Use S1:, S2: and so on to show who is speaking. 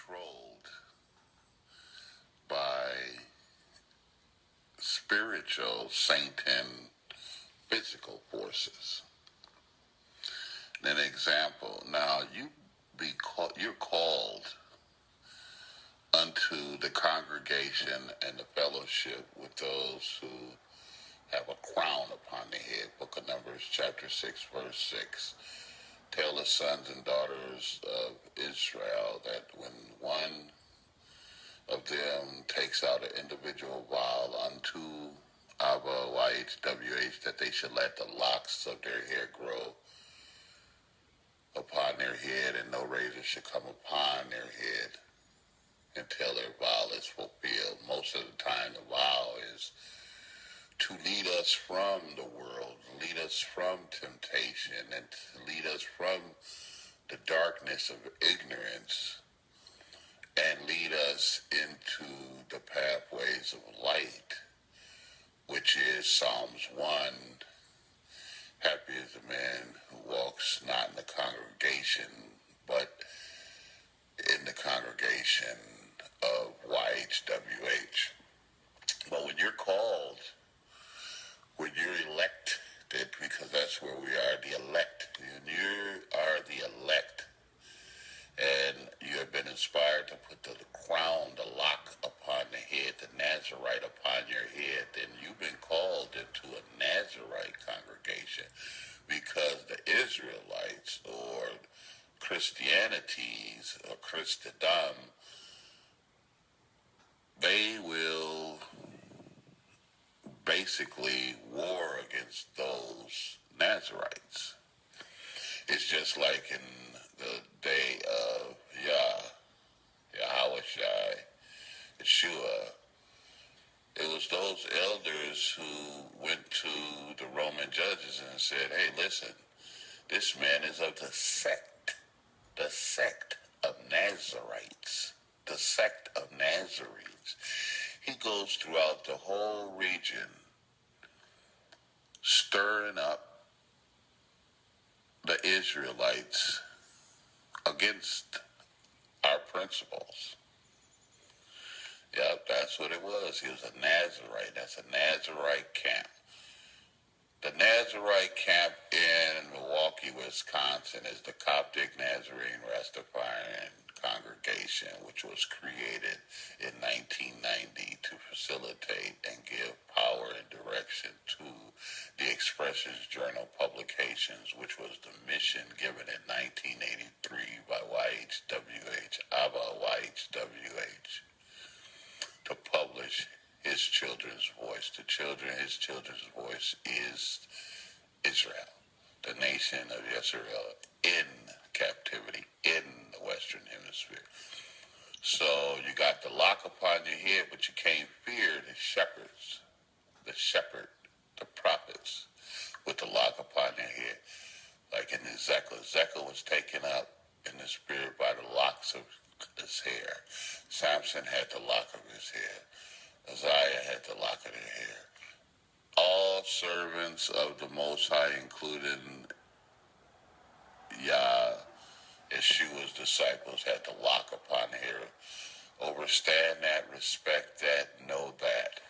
S1: controlled by spiritual, Satan, physical forces. An example, now you're called unto the congregation and the fellowship with those who have a crown upon their head. Book of Numbers, chapter 6, verse 6. Tell the sons and daughters of Israel that when one of them takes out an individual vow unto ABBA YHWH, that they should let the locks of their hair grow upon their head, and no razor should come upon their head until their vow is fulfilled. Most of the time, the vow is to lead us from the world, lead us from temptation, and to lead us from the darkness of ignorance, and lead us into the pathways of light, which is Psalms 1. Happy is the man who walks not in the congregation, but in the congregation of YHWH. But when you're called, when you're elected, because that's where we are, the elect, and you are the elect, and you have been inspired to put the crown, the lock upon the head, the Nazarite upon your head, then you've been called into a Nazarite congregation, because the Israelites, or Christianities, or Christendom, they will basically war against those Nazarites. It's just like in the day of Yahweh, Yeshua. It was those elders who went to the Roman judges and said, hey, listen, this man is of the sect of Nazarites, the sect of Nazarenes. He goes throughout the whole region, stirring up the Israelites against our principles. Yep, that's what it was. He was a Nazarite. That's a Nazarite camp. The Nazarite camp in Milwaukee, Wisconsin is the Coptic Nazarene Rastafarian congregation, which was created in 1990 to facilitate and give power and direction to the Expressions Journal publications, which was the mission given in 1983 by YHWH, ABBA YHWH, to publish his children's voice. His children's voice is Israel, the nation of Israel in captivity in the Western Hemisphere. So you got the lock upon your head, but you can't fear the shepherds, the prophets, with the lock upon their head. Like in Ezekiel was taken up in the spirit by the locks of his hair. Samson had the lock of his hair. Isaiah had the lock of their hair. All servants of the Most High, including Yeshua's disciples, had the lock upon their hair. Overstand that, respect that, know that.